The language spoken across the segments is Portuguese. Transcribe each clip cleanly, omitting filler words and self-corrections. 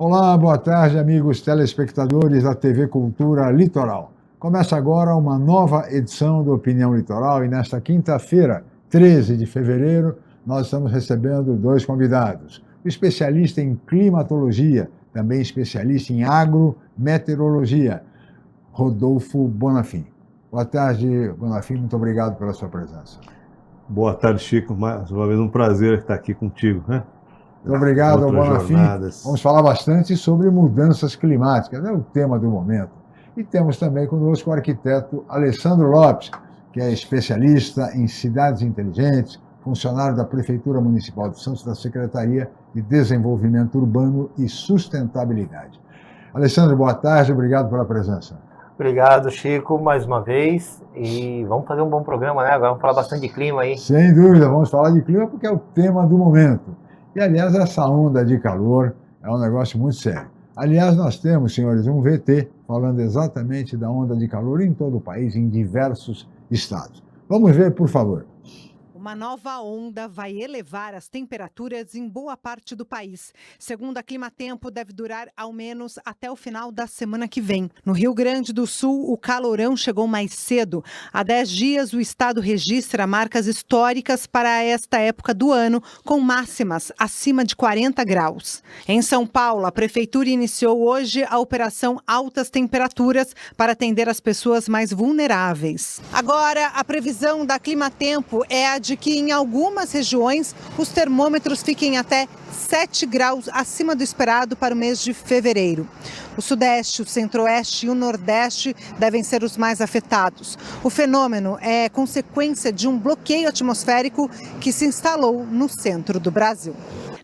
Olá, boa tarde, amigos telespectadores da TV Cultura Litoral. Começa agora uma nova edição do Opinião Litoral e nesta quinta-feira, 13 de fevereiro, nós estamos recebendo dois convidados. O especialista em climatologia, também especialista em agrometeorologia, Rodolfo Bonafim. Boa tarde, Bonafim, muito obrigado pela sua presença. Boa tarde, Chico. Mais uma vez um prazer estar aqui contigo, né? Muito obrigado, Bonafim. Vamos falar bastante sobre mudanças climáticas, é o tema do momento. E temos também conosco o arquiteto Alessandro Lopes, que é especialista em cidades inteligentes, funcionário da Prefeitura Municipal de Santos, da Secretaria de Desenvolvimento Urbano e Sustentabilidade. Alessandro, boa tarde, obrigado pela presença. Obrigado, Chico, mais uma vez. E vamos fazer um bom programa, né? Agora vamos falar bastante de clima aí. Sem dúvida, vamos falar de clima porque é o tema do momento. E, aliás, essa onda de calor é um negócio muito sério. Aliás, nós temos, senhores, um VT falando exatamente da onda de calor em todo o país, em diversos estados. Vamos ver, por favor. Uma nova onda vai elevar as temperaturas em boa parte do país. Segundo a Climatempo, deve durar ao menos até o final da semana que vem. No Rio Grande do Sul, o calorão chegou mais cedo. Há 10 dias, o estado registra marcas históricas para esta época do ano, com máximas acima de 40 graus. Em São Paulo, a prefeitura iniciou hoje a operação Altas Temperaturas para atender as pessoas mais vulneráveis. Agora, a previsão da Climatempo é a de que em algumas regiões os termômetros fiquem até 7 graus acima do esperado para o mês de fevereiro. O Sudeste, o Centro-Oeste e o Nordeste devem ser os mais afetados. O fenômeno é consequência de um bloqueio atmosférico que se instalou no centro do Brasil.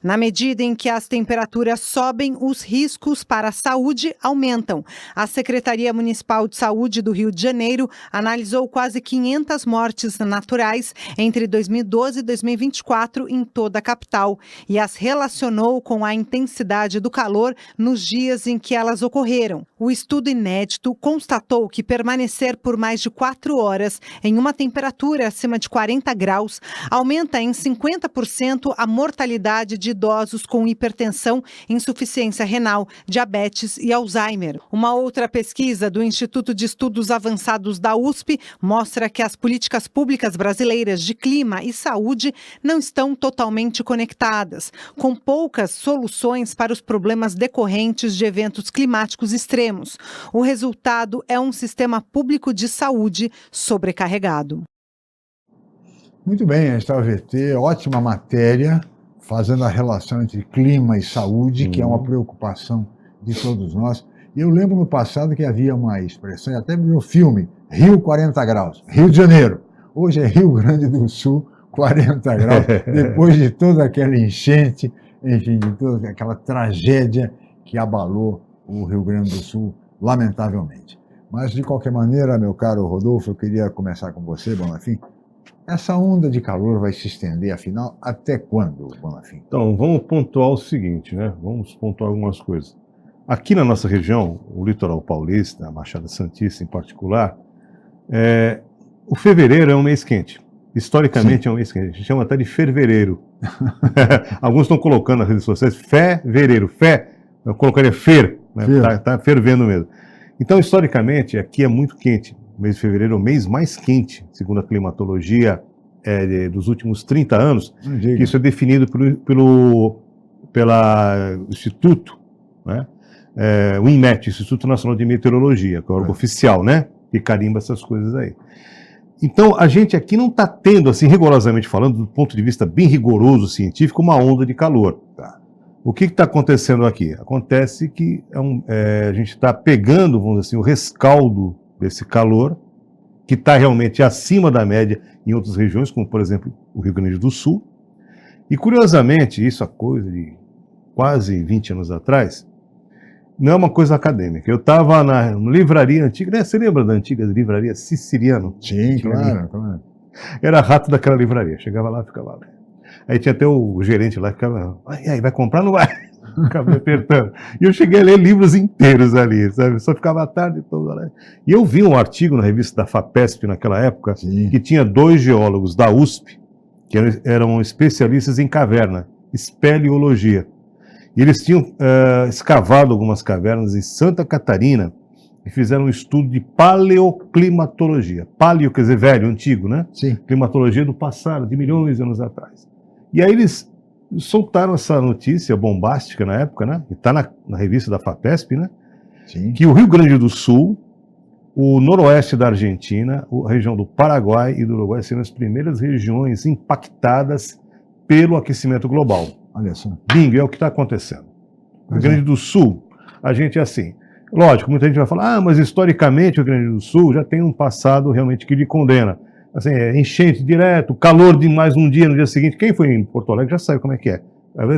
Na medida em que as temperaturas sobem, os riscos para a saúde aumentam. A Secretaria Municipal de Saúde do Rio de Janeiro analisou quase 500 mortes naturais entre 2012 e 2024 em toda a capital e as relacionou com a intensidade do calor nos dias em que elas ocorreram. O estudo inédito constatou que permanecer por mais de 4 horas em uma temperatura acima de 40 graus aumenta em 50% a mortalidade de idosos com hipertensão, insuficiência renal, diabetes e Alzheimer. Uma outra pesquisa do Instituto de Estudos Avançados da USP mostra que as políticas públicas brasileiras de clima e saúde não estão totalmente conectadas, com poucas soluções para os problemas decorrentes de eventos climáticos extremos. O resultado é um sistema público de saúde sobrecarregado. Muito bem, esta VT, ótima matéria, fazendo a relação entre clima e saúde, que é uma preocupação de todos nós. E eu lembro no passado que havia uma expressão, até no filme, Rio 40 graus, Rio de Janeiro. Hoje é Rio Grande do Sul, 40 graus, depois de toda aquela enchente, enfim, de toda aquela tragédia que abalou o Rio Grande do Sul, lamentavelmente. Mas, de qualquer maneira, meu caro Rodolfo, eu queria começar com você, Bonafim. Essa onda de calor vai se estender, afinal, até quando, Bonafim? Então, vamos pontuar o seguinte, né? Vamos pontuar algumas coisas. Aqui na nossa região, o litoral paulista, a Baixada Santista em particular, o fevereiro é um mês quente. Historicamente, sim, é um mês quente. A gente chama até de fervereiro. Alguns estão colocando nas redes sociais fevereiro. Eu colocaria né? Tá fervendo mesmo. Então, historicamente, aqui é muito quente. O mês de fevereiro é o mês mais quente, segundo a climatologia dos últimos 30 anos, que isso é definido pelo Instituto, né? O INMET, Instituto Nacional de Meteorologia, que é o órgão oficial, né? Que carimba essas coisas aí. Então, a gente aqui não está tendo, assim, rigorosamente falando, do ponto de vista bem rigoroso científico, uma onda de calor. Tá? O que está acontecendo aqui? Acontece que a gente está pegando, vamos dizer assim, o rescaldo desse calor, que está realmente acima da média em outras regiões, como, por exemplo, o Rio Grande do Sul. E, curiosamente, isso há coisa de quase 20 anos atrás, não é uma coisa acadêmica. Eu estava na livraria antiga, né? Você lembra da antiga livraria Siciliano? Sim, claro. Era rato daquela livraria. Chegava lá, ficava lá. Aí tinha até o gerente lá que ficava, aí, vai comprar? Não vai? Ficava me apertando. E eu cheguei a ler livros inteiros ali, sabe? Só ficava a tarde toda lá. E eu vi um artigo na revista da FAPESP naquela época, sim, que tinha 2 geólogos da USP, que eram especialistas em caverna, espeleologia. E eles tinham escavado algumas cavernas em Santa Catarina e fizeram um estudo de paleoclimatologia. Paleo quer dizer velho, antigo, né? Sim. Climatologia do passado, de milhões de anos atrás. E aí eles soltaram essa notícia bombástica na época, né? E está na revista da FAPESP, né? Sim. Que o Rio Grande do Sul, o noroeste da Argentina, a região do Paraguai e do Uruguai seriam as primeiras regiões impactadas pelo aquecimento global. Olha só. Bingo, é o que está acontecendo. O Rio Grande do Sul, a gente é assim. Lógico, muita gente vai falar, mas historicamente o Rio Grande do Sul já tem um passado realmente que lhe condena. Assim, enchente direto, calor de mais um dia no dia seguinte. Quem foi em Porto Alegre já sabe como é que é.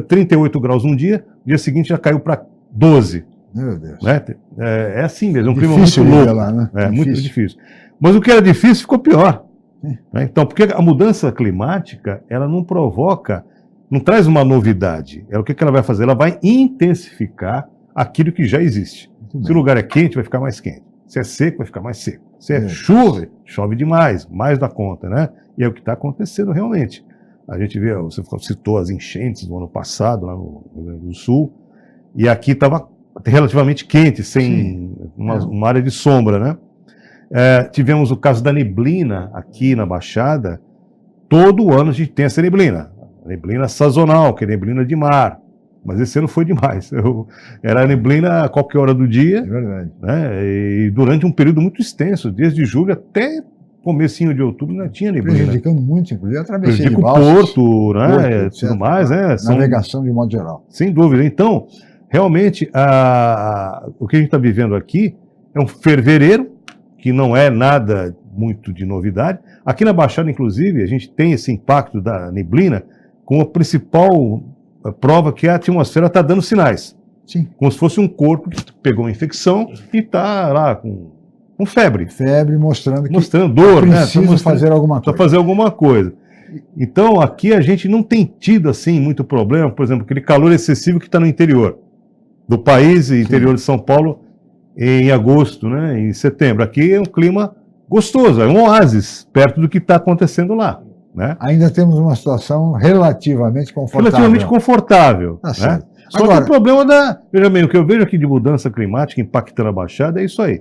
38 graus um dia, no dia seguinte já caiu para 12. Meu Deus. Né? É assim mesmo, é um clima Difícil muito viver louco. lá, né? É muito difícil. Mas o que era difícil ficou pior. Né? Então, porque a mudança climática, ela não provoca, não traz uma novidade. O que ela vai fazer? Ela vai intensificar aquilo que já existe. Se o lugar é quente, vai ficar mais quente. Se é seco, vai ficar mais seco. Se é chuva, chove demais, mais da conta, né? E é o que está acontecendo realmente. A gente vê, você citou as enchentes do ano passado, lá no Rio Grande do Sul, e aqui estava relativamente quente, sem uma área de sombra, né? Tivemos o caso da neblina aqui na Baixada. Todo ano a gente tem essa neblina. Neblina sazonal, que é neblina de mar. Mas esse ano foi demais. Era neblina a qualquer hora do dia. É verdade. Né? E durante um período muito extenso, desde julho até comecinho de outubro, não tinha neblina. Prejudicando muito, inclusive, a travessia de Prejudica o balsas, porto, né? etc. Tudo mais, né? Navegação de modo geral. Sem dúvida. Então, realmente, o que a gente está vivendo aqui é um fevereiro, que não é nada muito de novidade. Aqui na Baixada, inclusive, a gente tem esse impacto da neblina com a principal prova que a atmosfera está dando sinais. Sim. Como se fosse um corpo que pegou uma infecção e está lá com febre. Febre mostrando que Dor, né? precisa fazer alguma coisa. Precisa fazer alguma coisa. Então, aqui a gente não tem tido, assim, muito problema, por exemplo, aquele calor excessivo que está no interior do país, interior de São Paulo, em agosto, né? Em setembro. Aqui é um clima gostoso, é um oásis, perto do que está acontecendo lá. Né? Ainda temos uma situação relativamente confortável. Relativamente confortável. Né? Só Agora, que o problema veja bem, o que eu vejo aqui de mudança climática impactando a Baixada é isso aí.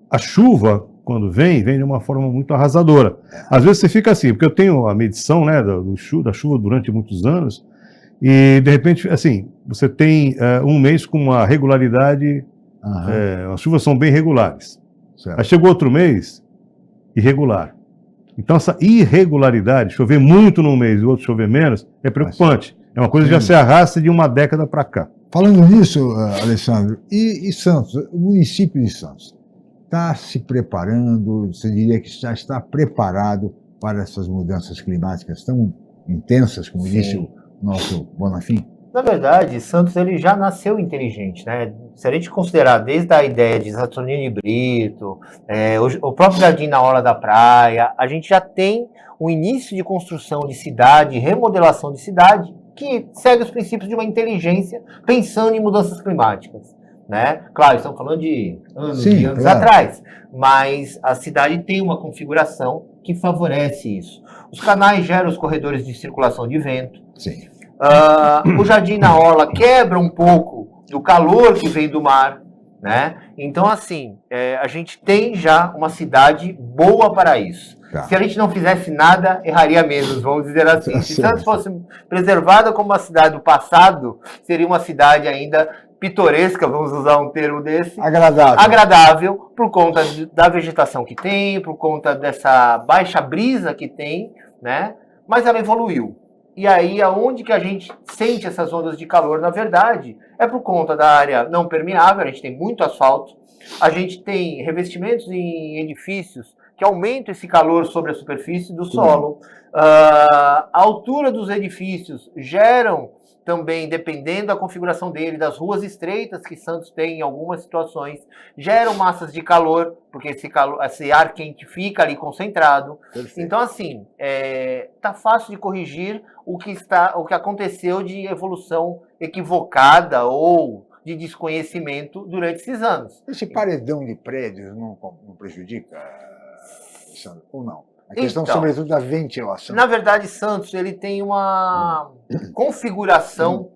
A chuva, quando vem de uma forma muito arrasadora. Às vezes você fica assim, porque eu tenho a medição, né, da chuva durante muitos anos, e de repente, assim, você tem um mês com uma regularidade, as chuvas são bem regulares. Certo. Aí chegou outro mês, irregular. Então, essa irregularidade, chover muito num mês e o outro chover menos, é preocupante. É uma coisa que já se arrasta de uma década para cá. Falando nisso, Alessandro, e Santos, o município de Santos, está se preparando, você diria que já está preparado para essas mudanças climáticas tão intensas, como disse o nosso Bonafim? Na verdade, Santos ele já nasceu inteligente, né? Se a gente considerar desde a ideia de Saturnino de Brito, o próprio Jardim na Orla da Praia, a gente já tem um início de construção de cidade, remodelação de cidade, que segue os princípios de uma inteligência pensando em mudanças climáticas, né? Claro, estamos falando de anos e anos atrás, mas a cidade tem uma configuração que favorece isso. Os canais geram os corredores de circulação de vento. Sim. O Jardim na Orla quebra um pouco do calor que vem do mar, né? Então, assim, a gente tem já uma cidade boa para isso. Tá. Se a gente não fizesse nada, erraria menos, vamos dizer assim. Se Santos fosse preservada como uma cidade do passado, seria uma cidade ainda pitoresca, vamos usar um termo desse. Agradável, por conta da vegetação que tem, por conta dessa baixa brisa que tem, né? Mas ela evoluiu. E aí, aonde que a gente sente essas ondas de calor, na verdade, é por conta da área não permeável, a gente tem muito asfalto, a gente tem revestimentos em edifícios que aumentam esse calor sobre a superfície do solo. A altura dos edifícios geram também, dependendo da configuração dele, das ruas estreitas que Santos tem em algumas situações, geram massas de calor, porque esse ar quente fica ali concentrado. Perfeito. Então, assim, tá fácil de corrigir o que aconteceu de evolução equivocada ou de desconhecimento durante esses anos. Esse paredão de prédios não prejudica, Alessandro, ou não? A questão, sobretudo, da ventilação. Na verdade, Santos ele tem uma configuração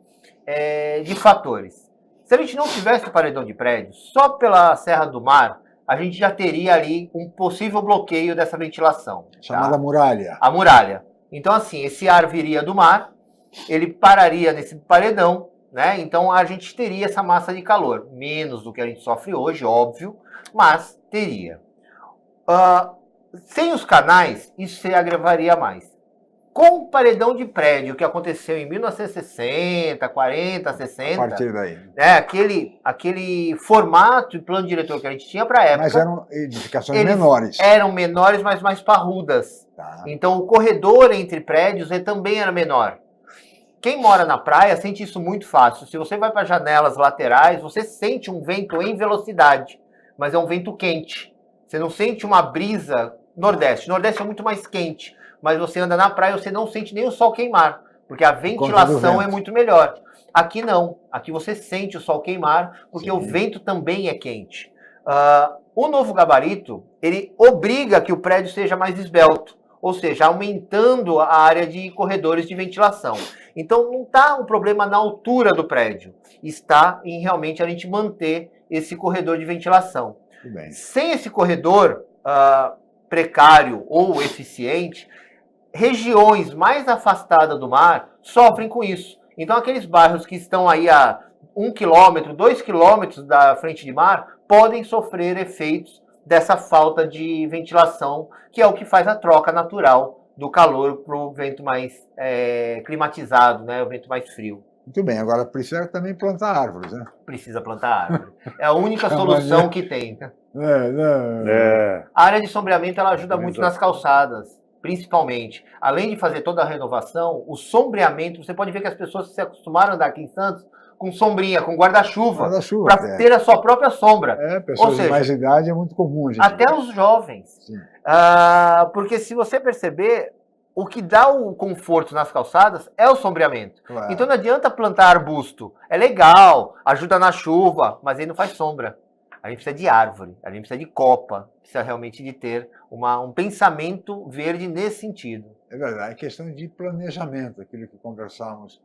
de fatores. Se a gente não tivesse o paredão de prédio, só pela Serra do Mar, a gente já teria ali um possível bloqueio dessa ventilação. Chamada muralha. A muralha. Então, assim, esse ar viria do mar, ele pararia nesse paredão, né? Então a gente teria essa massa de calor. Menos do que a gente sofre hoje, óbvio, mas teria. Sem os canais, isso se agravaria mais. Com o paredão de prédio que aconteceu em 1960, 40, 60... A partir daí. Aquele formato e plano diretor que a gente tinha para a época... Mas eram edificações menores. Eram menores, mas mais parrudas. Tá. Então o corredor entre prédios também era menor. Quem mora na praia sente isso muito fácil. Se você vai para janelas laterais, você sente um vento em velocidade, mas é um vento quente. Você não sente uma brisa Nordeste. Nordeste é muito mais quente. Mas você anda na praia e você não sente nem o sol queimar, porque a ventilação é muito melhor. Aqui não. Aqui você sente o sol queimar, porque o vento também é quente. O novo gabarito, ele obriga que o prédio seja mais esbelto, ou seja, aumentando a área de corredores de ventilação. Então não está um problema na altura do prédio, está em realmente a gente manter esse corredor de ventilação. Sem esse corredor precário ou eficiente, regiões mais afastadas do mar sofrem com isso. Então, aqueles bairros que estão aí a 1 quilômetro, 2 quilômetros da frente de mar, podem sofrer efeitos dessa falta de ventilação, que é o que faz a troca natural do calor para o vento mais climatizado, né? O vento mais frio. Muito bem, agora precisa também plantar árvores, né? Precisa plantar árvore. É a única solução que tem. A área de sombreamento ela ajuda muito nas calçadas. Principalmente, além de fazer toda a renovação, o sombreamento, você pode ver que as pessoas se acostumaram a andar aqui em Santos com sombrinha, com guarda-chuva, para ter a sua própria sombra. Pessoas de mais idade é muito comum. Até os jovens. Porque se você perceber, o que dá o conforto nas calçadas é o sombreamento. Claro. Então não adianta plantar arbusto. É legal, ajuda na chuva, mas aí não faz sombra. A gente precisa de árvore, a gente precisa de copa, precisa realmente de ter um pensamento verde nesse sentido. É verdade, é questão de planejamento, aquilo que conversávamos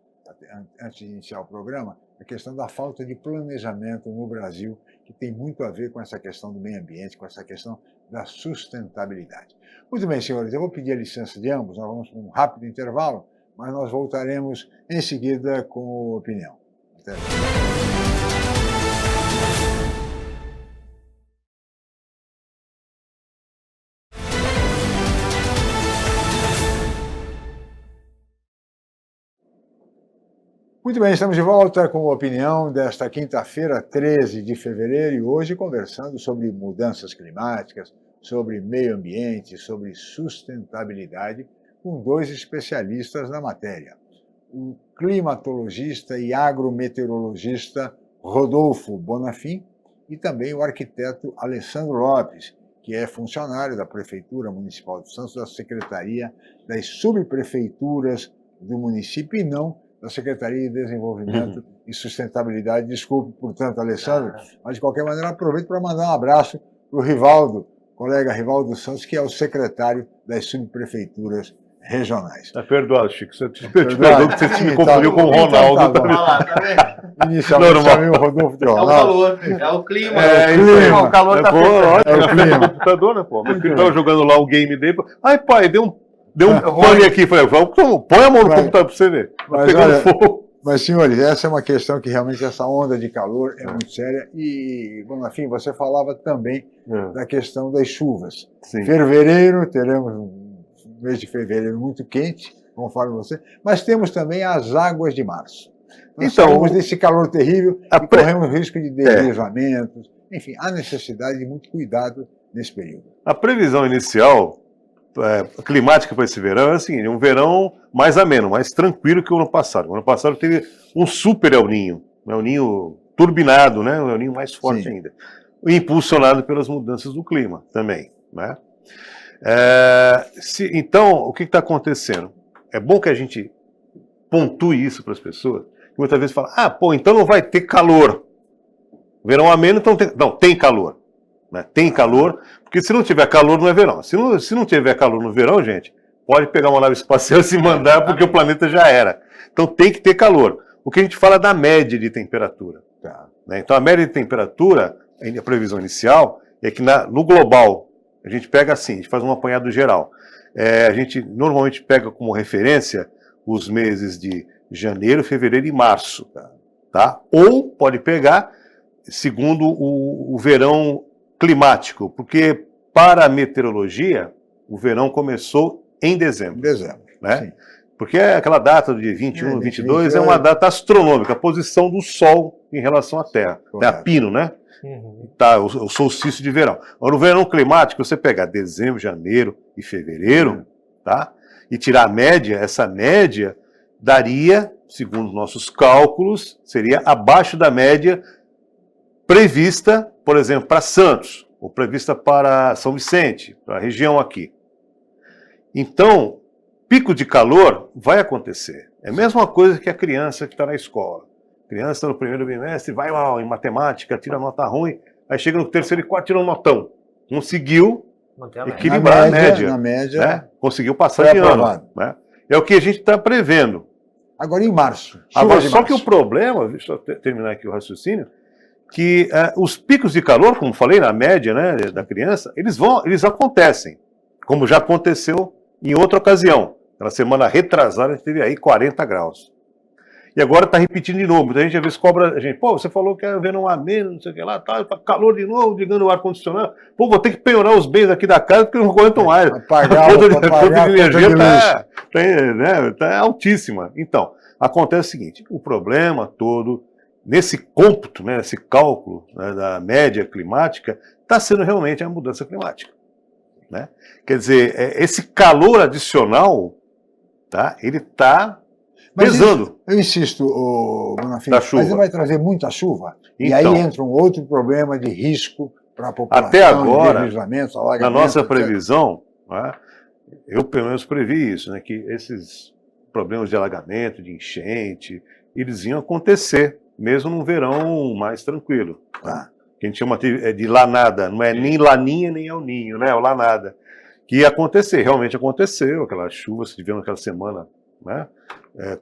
antes de iniciar o programa, a questão da falta de planejamento no Brasil, que tem muito a ver com essa questão do meio ambiente, com essa questão da sustentabilidade. Muito bem, senhores, eu vou pedir a licença de ambos, nós vamos para um rápido intervalo, mas nós voltaremos em seguida com a opinião. Até já. Muito bem, estamos de volta com a opinião desta quinta-feira, 13 de fevereiro, e hoje conversando sobre mudanças climáticas, sobre meio ambiente, sobre sustentabilidade, com dois especialistas na matéria. O climatologista e agrometeorologista Rodolfo Bonafim e também o arquiteto Alessandro Lopes, que é funcionário da Prefeitura Municipal de Santos, da Secretaria das Subprefeituras do município e não da Secretaria de Desenvolvimento e Sustentabilidade. Desculpe, portanto, Alessandro, mas de qualquer maneira aproveito para mandar um abraço para o Rivaldo, colega Rivaldo Santos, que é o secretário das subprefeituras regionais. Está perdoado, Chico. Você te perdoou que você se confundiu com o Ronaldo. Então, tá vendo? Inicialmente chamei o Rodolfo de Ronaldo. É o calor, é o clima. O calor está no computador, né, pô? Meu filho estava jogando lá o game dele. Ai, pai, deu um pane aqui. Falei, põe a mão no computador para você ver. Tá pegando fogo. Mas, senhores, essa é uma questão que realmente essa onda de calor é muito séria. E, Bonafim, você falava também da questão das chuvas. Sim. Fevereiro, teremos um mês de fevereiro muito quente, conforme você, mas temos também as águas de março. Nós saímos desse calor terrível e corremos risco de deslizamentos. Enfim, há necessidade de muito cuidado nesse período. A previsão inicial climática para esse verão é assim, um verão mais ameno, mais tranquilo que o ano passado. O ano passado teve um super El Niño, um El Niño turbinado, né? Um El Niño mais forte ainda, impulsionado pelas mudanças do clima também, né? Então, o que está acontecendo? É bom que a gente pontue isso para as pessoas, que muitas vezes falam, então não vai ter calor. Verão ameno, então tem calor. Né? Tem calor, porque se não tiver calor não é verão. Se não tiver calor no verão, gente, pode pegar uma nave espacial e se mandar, porque o planeta já era. Então tem que ter calor. O que a gente fala é da média de temperatura. Tá. Né? Então, a média de temperatura, a previsão inicial, é que no global, a gente pega assim, a gente faz um apanhado geral. A gente normalmente pega como referência os meses de janeiro, fevereiro e março. Tá? Ou pode pegar segundo o verão climático, porque para a meteorologia, o verão começou em dezembro. Né? Sim. Porque aquela data do dia 21, 22 é uma data astronômica, a posição do Sol em relação à Terra. É a pino, né? Tá, o solstício de verão. Agora, no verão climático, você pegar dezembro, janeiro e fevereiro, tá? E tirar a média, essa média daria, segundo nossos cálculos, seria abaixo da média prevista, por exemplo, para Santos, ou prevista para São Vicente, para a região aqui. Então, pico de calor vai acontecer. É a mesma coisa que a criança que está na escola. A criança está no primeiro bimestre, vai mal em matemática, tira nota ruim, aí chega no terceiro e quarto, tira um notão. Conseguiu equilibrar a média. Na média, né? Conseguiu passar de ano. Né? É o que a gente está prevendo. Agora em março. Agora, só que o problema, deixa eu terminar aqui o raciocínio, que os picos de calor, como falei, na média, né, da criança, eles acontecem, como já aconteceu em outra ocasião. Na semana retrasada, a gente teve aí 40 graus. E agora está repetindo de novo. Então a gente às vezes cobra a gente, pô, você falou que ia verão ameno, não sei o que lá, tá calor de novo, ligando o ar-condicionado. Pô, vou ter que penhorar os bens aqui da casa porque não aguento mais. A conta de energia tá altíssima. Então, acontece o seguinte, o problema todo, nesse cômputo, né, nesse cálculo, né, da média climática, está sendo realmente a mudança climática. Né? Quer dizer, esse calor adicional, tá, ele está pesando. Eu insisto, Bonafim, mas ele vai trazer muita chuva. Então, e aí entra um outro problema de risco para a população. Até agora, na nossa previsão, né, eu pelo menos previ isso, né, que esses problemas de alagamento, de enchente, eles iam acontecer, mesmo num verão mais tranquilo. Tá? Que a gente chama de lanada, não é nem laninha nem El Ninho, né? É o lanada. Que ia acontecer, realmente aconteceu, aquela chuva, se tivemos naquela semana, né?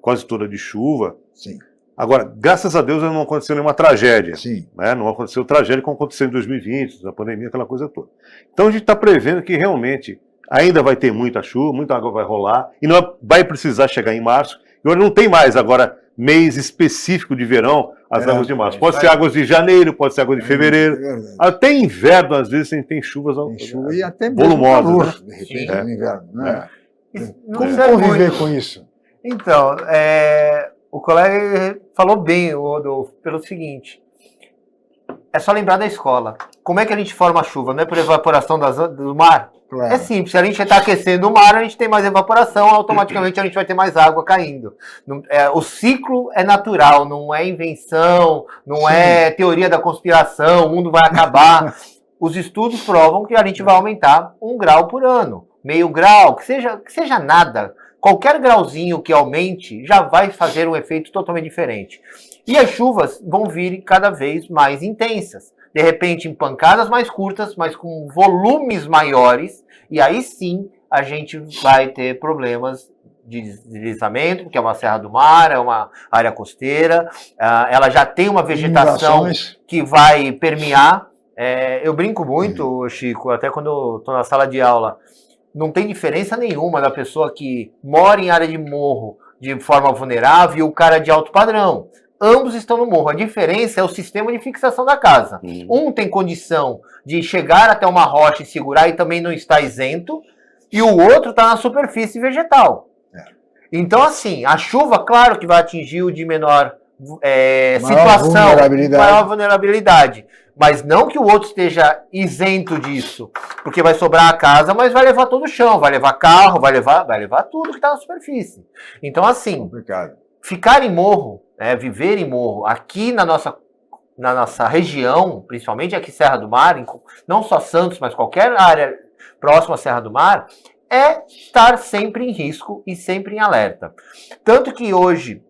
Quase toda de chuva. Sim. Agora, graças a Deus não aconteceu nenhuma tragédia. Sim. Né? Não aconteceu tragédia como aconteceu em 2020, na pandemia, aquela coisa toda. Então a gente está prevendo que realmente ainda vai ter muita chuva, muita água vai rolar, e não vai precisar chegar em março. E hoje não tem mais agora mês específico de verão, as águas de março. Pode ser águas de janeiro, pode ser água de fevereiro. Até inverno, às vezes, a gente tem chuvas e até volumosas. Calor, de repente, no inverno. Né? Como conviver com isso? Então, o colega falou bem, Rodolfo, pelo seguinte. É só lembrar da escola. Como é que a gente forma a chuva? Não é por evaporação do mar? Claro. É simples, se a gente está aquecendo o mar, a gente tem mais evaporação, automaticamente a gente vai ter mais água caindo. O ciclo é natural, não é invenção, não é teoria da conspiração, o mundo vai acabar. Os estudos provam que a gente vai aumentar 1 grau por ano, meio grau, que seja nada. Qualquer grauzinho que aumente já vai fazer um efeito totalmente diferente. E as chuvas vão vir cada vez mais intensas. De repente, em pancadas mais curtas, mas com volumes maiores, e aí sim a gente vai ter problemas de deslizamento, porque é uma Serra do Mar, é uma área costeira, ela já tem uma vegetação que vai permear. Eu brinco muito, Chico, até quando eu estou na sala de aula, não tem diferença nenhuma da pessoa que mora em área de morro de forma vulnerável e o cara de alto padrão. Ambos estão no morro. A diferença é o sistema de fixação da casa. Um tem condição de chegar até uma rocha e segurar e também não está isento, e o outro está na superfície vegetal. Então, assim, a chuva, claro que vai atingir o de menor situação, maior vulnerabilidade. Mas não que o outro esteja isento disso, porque vai sobrar a casa, mas vai levar todo o chão, vai levar carro, vai levar tudo que está na superfície. Então, assim, ficar em morro, viver em morro, aqui na nossa região, principalmente aqui Serra do Mar, não só Santos, mas qualquer área próxima à Serra do Mar, é estar sempre em risco e sempre em alerta. Tanto que hoje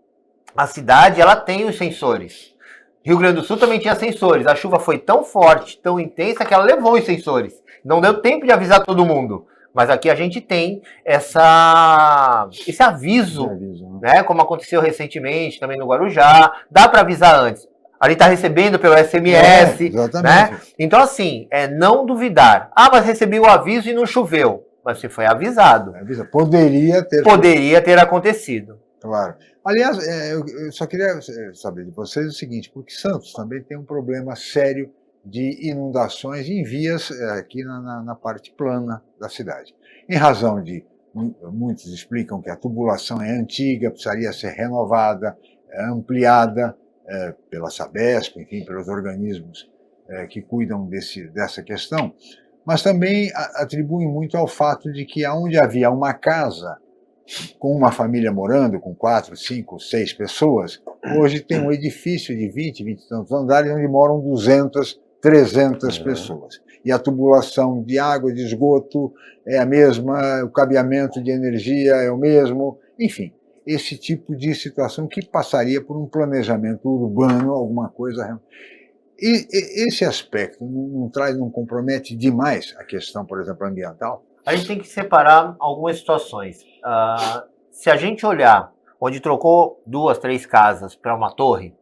a cidade ela tem os sensores. Rio Grande do Sul também tinha sensores. A chuva foi tão forte, tão intensa, que ela levou os sensores. Não deu tempo de avisar todo mundo. Mas aqui a gente tem esse aviso, né? Como aconteceu recentemente também no Guarujá. Dá para avisar antes. Ali está recebendo pelo SMS, né? Então, assim, não duvidar. Ah, mas recebi o aviso e não choveu. Mas se foi avisado. Poderia ter acontecido. Claro. Aliás, eu só queria saber de vocês o seguinte, porque Santos também tem um problema sério de inundações em vias aqui na parte plana da cidade. Em razão de, muitos explicam que a tubulação é antiga, precisaria ser renovada, ampliada, pela Sabesp, enfim, pelos organismos que cuidam dessa questão, mas também atribuem muito ao fato de que onde havia uma casa com uma família morando, com 4, 5, 6 pessoas, hoje tem um edifício de 20 e tantos andares onde moram 200, 300 pessoas. E a tubulação de água, de esgoto é a mesma, o cabeamento de energia é o mesmo, enfim. Esse tipo de situação que passaria por um planejamento urbano, alguma coisa. E esse aspecto não compromete demais a questão, por exemplo, ambiental? A gente tem que separar algumas situações. Se a gente olhar onde trocou 2, 3 casas para uma torre,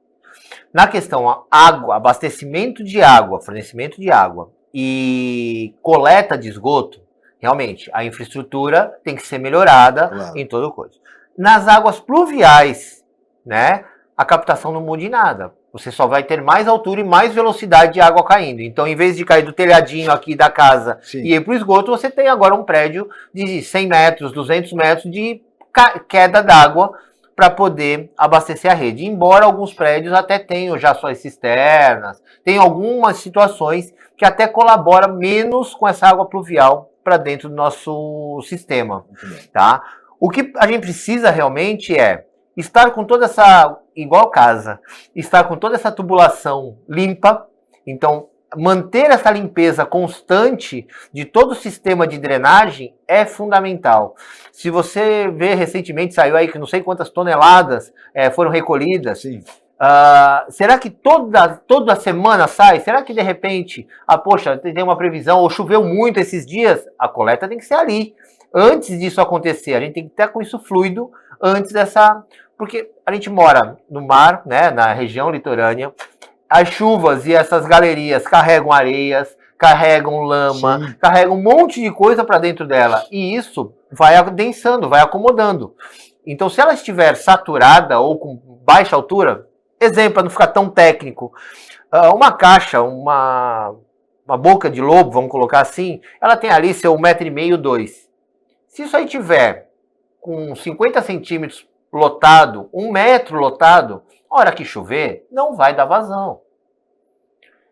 na questão água, abastecimento de água, fornecimento de água e coleta de esgoto, realmente a infraestrutura tem que ser melhorada em toda coisa. Nas águas pluviais, né, a captação não muda em nada. Você só vai ter mais altura e mais velocidade de água caindo. Então, em vez de cair do telhadinho aqui da casa e ir para o esgoto, você tem agora um prédio de 100 metros, 200 metros de queda d'água para poder abastecer a rede. Embora alguns prédios até tenham já suas cisternas, tem algumas situações que até colaboram menos com essa água pluvial para dentro do nosso sistema. Tá? O que a gente precisa realmente é estar com toda essa, igual casa, estar com toda essa tubulação limpa, então manter essa limpeza constante de todo o sistema de drenagem é fundamental. Se você vê, recentemente saiu aí que não sei quantas toneladas foram recolhidas. Sim. Será que toda semana sai? Será que de repente, poxa, tem uma previsão, ou choveu muito esses dias? A coleta tem que ser ali. Antes disso acontecer, a gente tem que estar com isso fluido antes dessa... Porque a gente mora no mar, né, na região litorânea, as chuvas e essas galerias carregam areias, carregam lama, carregam um monte de coisa para dentro dela. E isso vai adensando, vai acomodando. Então, se ela estiver saturada ou com baixa altura, exemplo, para não ficar tão técnico, uma caixa, uma boca de lobo, vamos colocar assim, ela tem ali seu 1,5 m, 2. Se isso aí tiver com 50 centímetros lotado, 1 metro lotado, a hora que chover, não vai dar vazão.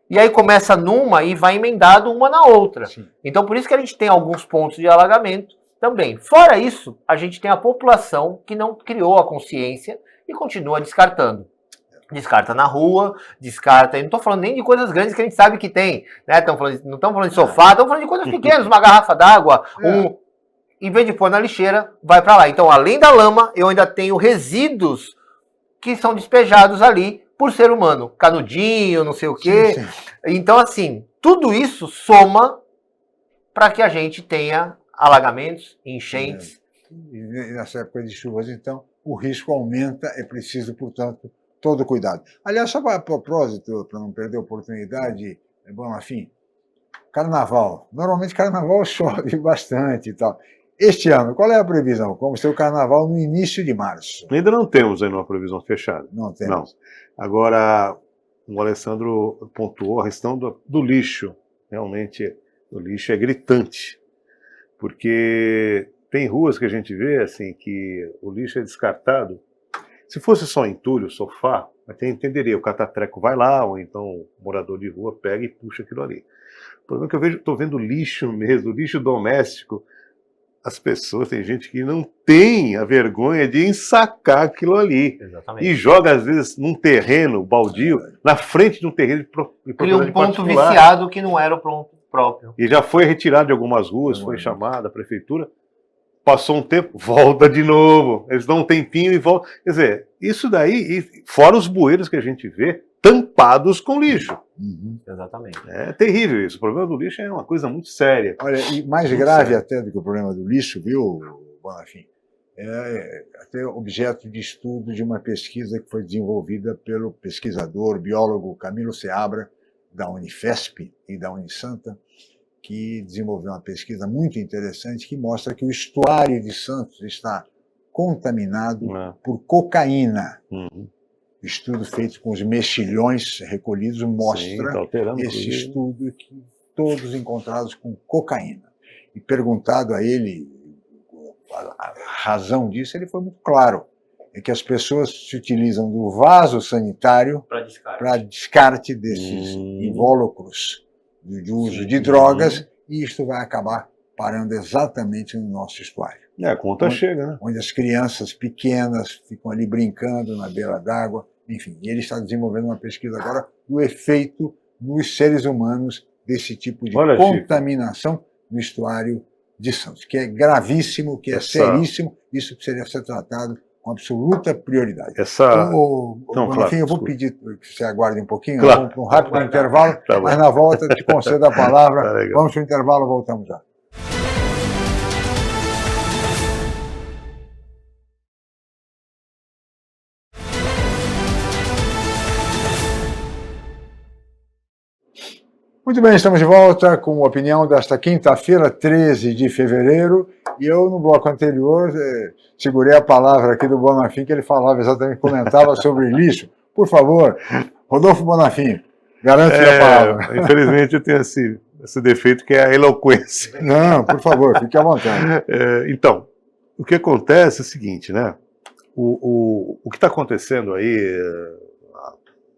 E aí começa numa e vai emendado uma na outra. Sim. Então, por isso que a gente tem alguns pontos de alagamento também. Fora isso, a gente tem a população que não criou a consciência e continua descartando. Descarta na rua, descarta... Eu não estou falando nem de coisas grandes que a gente sabe que tem. Né? Não estamos falando de sofá, estamos falando de coisas pequenas, uma garrafa d'água, em vez de pôr na lixeira, vai para lá. Então, além da lama, eu ainda tenho resíduos que são despejados ali por ser humano. Canudinho, não sei o quê. Sim. Então, assim, tudo isso soma para que a gente tenha alagamentos, enchentes. E nessa época de chuvas, então, o risco aumenta, é preciso, portanto, todo cuidado. Aliás, só para propósito, para não perder a oportunidade, Bonafim, carnaval. Normalmente, carnaval chove bastante e tal. Este ano, qual é a previsão? Como ser o carnaval no início de março? Ainda não temos aí uma previsão fechada. Não temos. Não. Agora, o Alessandro pontuou a questão do lixo. Realmente, o lixo é gritante. Porque tem ruas que a gente vê assim, que o lixo é descartado. Se fosse só entulho, sofá, até entenderia. O catatreco vai lá, ou então o morador de rua pega e puxa aquilo ali. O problema é que estou vendo lixo mesmo, lixo doméstico. As pessoas, tem gente que não tem a vergonha de ensacar aquilo ali. Exatamente. E joga, às vezes, num terreno baldio, na frente de um terreno de cria um ponto viciado que não era o ponto próprio. E já foi retirado de algumas ruas, foi chamada a prefeitura, passou um tempo, volta de novo. Eles dão um tempinho e voltam. Quer dizer, isso daí, fora os bueiros que a gente vê, tampados com lixo. Exatamente. É terrível isso. O problema do lixo é uma coisa muito séria. Olha, e mais grave até do que o problema do lixo, viu, Bonafim? É até objeto de estudo de uma pesquisa que foi desenvolvida pelo pesquisador, biólogo Camilo Seabra, da Unifesp e da Unisanta, que desenvolveu uma pesquisa muito interessante que mostra que o estuário de Santos está contaminado por cocaína. Estudo feito com os mexilhões recolhidos mostra esse estudo que todos encontrados com cocaína. E perguntado a ele a razão disso, ele foi muito claro. É que as pessoas se utilizam do vaso sanitário para descarte desses invólucros de uso de drogas, e isto vai acabar parando exatamente no nosso estuário. A conta chega, né? Onde as crianças pequenas ficam ali brincando na beira d'água, enfim. E ele está desenvolvendo uma pesquisa agora do efeito nos seres humanos desse tipo de contaminação no estuário de Santos, que é gravíssimo, que é seríssimo, isso precisaria ser tratado com absoluta prioridade. Enfim, eu vou pedir que você aguarde um pouquinho, vamos para um rápido intervalo, mas na volta te concedo a palavra. Vamos para o intervalo, voltamos já. Muito bem, estamos de volta com a opinião desta quinta-feira, 13 de fevereiro, e eu, no bloco anterior, segurei a palavra aqui do Bonafim, que ele falava exatamente, comentava sobre lixo. Por favor, Rodolfo Bonafim, garante a palavra. Infelizmente eu tenho esse defeito que é a eloquência. Não, por favor, fique à vontade. Então, o que acontece é o seguinte, né? O que está acontecendo aí...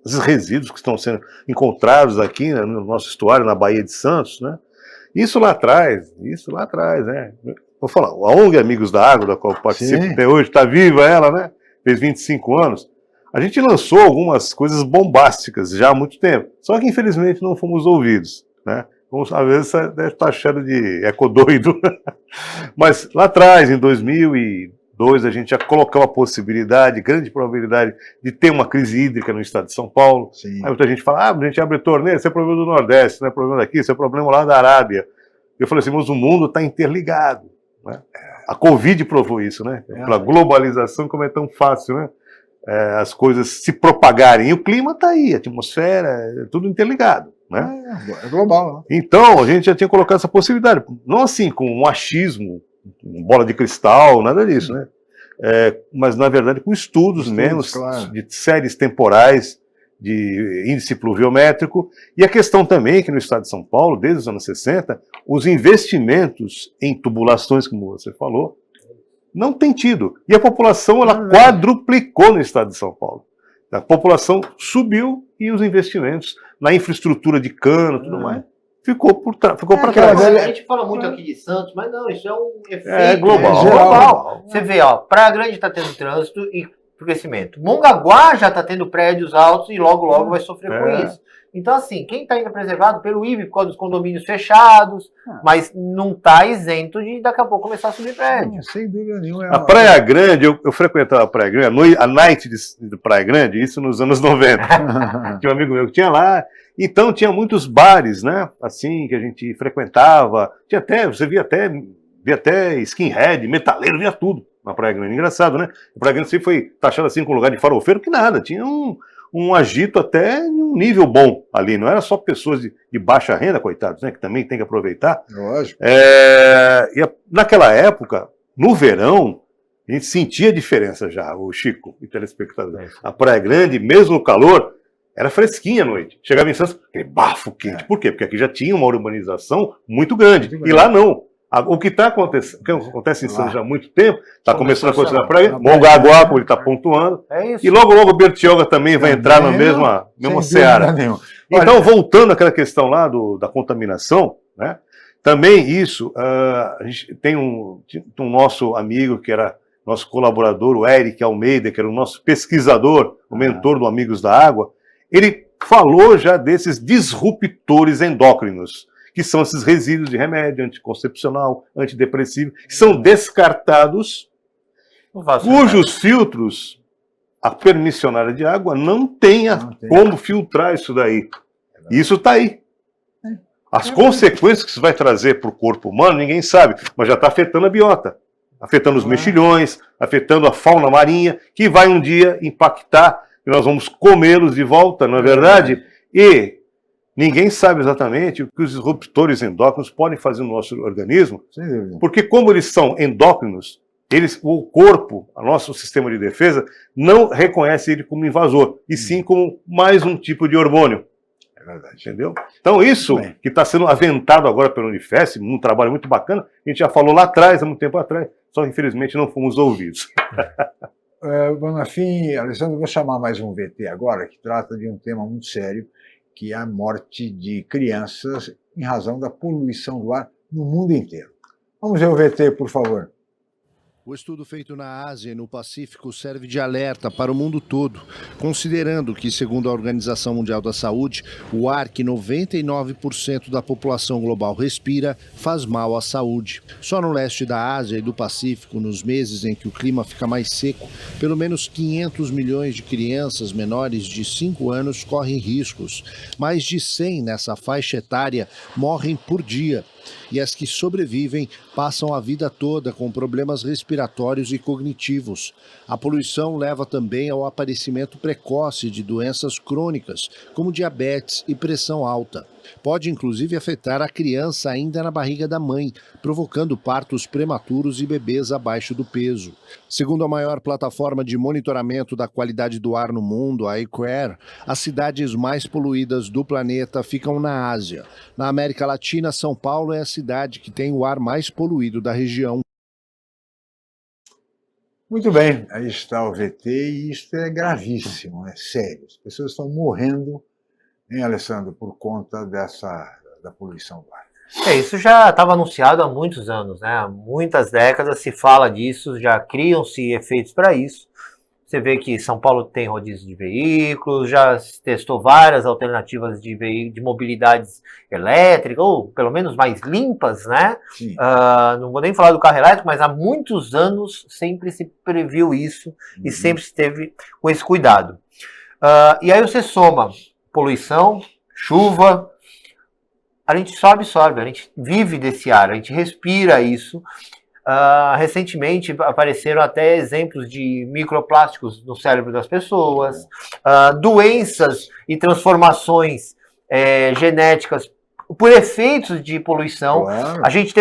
Esses resíduos que estão sendo encontrados aqui, né, no nosso estuário, na Baía de Santos, né? Isso lá atrás, né? Vou falar, a ONG Amigos da Água, da qual eu participo até hoje, está viva ela, né? Fez 25 anos. A gente lançou algumas coisas bombásticas já há muito tempo, só que infelizmente não fomos ouvidos, né? Às vezes você deve estar achando de ecodoido. Mas lá atrás, em 2002, a gente já colocou a possibilidade, grande probabilidade, de ter uma crise hídrica no estado de São Paulo. Aí muita gente fala, a gente abre torneira, isso é problema do Nordeste, não é problema daqui, isso é problema lá da Arábia. Eu falei assim, mas o mundo está interligado, né? A Covid provou isso, né? Pela globalização, como é tão fácil, né? As coisas se propagarem. E o clima está aí, a atmosfera, é tudo interligado, né? É global, né? Então, a gente já tinha colocado essa possibilidade. Não assim, com um achismo, bola de cristal, nada disso, né? Mas, na verdade, com estudos mesmo, de séries temporais, de índice pluviométrico, e a questão também que no estado de São Paulo, desde os anos 60, os investimentos em tubulações, como você falou, não tem tido. E a população, ela quadruplicou no estado de São Paulo. A população subiu e os investimentos na infraestrutura de cano e tudo mais ficou para trás. A gente fala muito aqui de Santos, mas não, isso é um efeito global. Você vê, Praia Grande está tendo trânsito e crescimento. Mongaguá já está tendo prédios altos e logo vai sofrer com isso. Então, assim, quem está ainda preservado pelo IBE, por causa dos condomínios fechados, mas não está isento de daqui a pouco começar a subir prédios. Sem dúvida nenhuma. A Praia Grande, eu frequentava a Praia Grande, a night de Praia Grande, isso nos anos 90. Tinha um amigo meu que tinha lá, então tinha muitos bares, né, assim, que a gente frequentava. Tinha até, você via até skinhead, metaleiro, via tudo na Praia Grande. Engraçado, né? A Praia Grande sempre foi taxada assim com lugar de farofeiro, que nada, tinha um agito até em um nível bom ali, não era só pessoas de baixa renda, coitados, né, que também tem que aproveitar. Lógico. Naquela época, no verão, a gente sentia a diferença já, o Chico e telespectador. A Praia Grande, mesmo no calor, era fresquinha à noite. Chegava em Santos, aquele bafo quente. Por quê? Porque aqui já tinha uma urbanização muito grande. E lá não. O que acontece em Santos já há muito tempo, está começando a acontecer na praia, Mongaguá, como ele está pontuando, e logo o Bertioga também vai entrar na mesma seara. Então, voltando àquela questão lá da contaminação, né, também isso, a gente tem um nosso amigo que era nosso colaborador, o Eric Almeida, que era o nosso pesquisador, o mentor do Amigos da Água, ele falou já desses disruptores endócrinos, que são esses resíduos de remédio anticoncepcional, antidepressivo, que são descartados, cujos filtros a permissionária de água não tenha como filtrar isso daí. E isso está aí. As consequências que isso vai trazer para o corpo humano, ninguém sabe, mas já está afetando a biota, afetando os mexilhões, afetando a fauna marinha, que vai um dia impactar, e nós vamos comê-los de volta, não é verdade? E ninguém sabe exatamente o que os disruptores endócrinos podem fazer no nosso organismo, porque como eles são endócrinos, o corpo, o nosso sistema de defesa, não reconhece ele como invasor, e sim como mais um tipo de hormônio. É verdade. Entendeu? Então isso que está sendo aventado agora pelo Unifesp, um trabalho muito bacana, a gente já falou lá atrás, há muito tempo atrás, só infelizmente não fomos ouvidos. Bonafim, Alessandro, eu vou chamar mais um VT agora, que trata de um tema muito sério, que é a morte de crianças em razão da poluição do ar no mundo inteiro. Vamos ver o VT, por favor. O estudo feito na Ásia e no Pacífico serve de alerta para o mundo todo, considerando que, segundo a Organização Mundial da Saúde, o ar que 99% da população global respira faz mal à saúde. Só no leste da Ásia e do Pacífico, nos meses em que o clima fica mais seco, pelo menos 500 milhões de crianças menores de 5 anos correm riscos. Mais de 100 nessa faixa etária morrem por dia. E as que sobrevivem passam a vida toda com problemas respiratórios e cognitivos. A poluição leva também ao aparecimento precoce de doenças crônicas, como diabetes e pressão alta. Pode inclusive afetar a criança ainda na barriga da mãe, provocando partos prematuros e bebês abaixo do peso. Segundo a maior plataforma de monitoramento da qualidade do ar no mundo, a AQAIR, as cidades mais poluídas do planeta ficam na Ásia. Na América Latina, São Paulo é a cidade que tem o ar mais poluído da região. Muito bem, aí está o VT, e isso é gravíssimo, é sério. As pessoas estão morrendo, hein, Alessandro, por conta da poluição do ar. Isso já estava anunciado há muitos anos, né? Há muitas décadas se fala disso, já criam-se efeitos para isso. Você vê que São Paulo tem rodízio de veículos, já se testou várias alternativas de mobilidades elétricas, ou pelo menos mais limpas, né? Não vou nem falar do carro elétrico, mas há muitos anos sempre se previu isso e sempre se teve com esse cuidado. E aí você soma poluição, chuva, a gente só absorve, a gente vive desse ar, a gente respira isso. Recentemente apareceram até exemplos de microplásticos no cérebro das pessoas, doenças e transformações genéticas por efeitos de poluição. Claro. A gente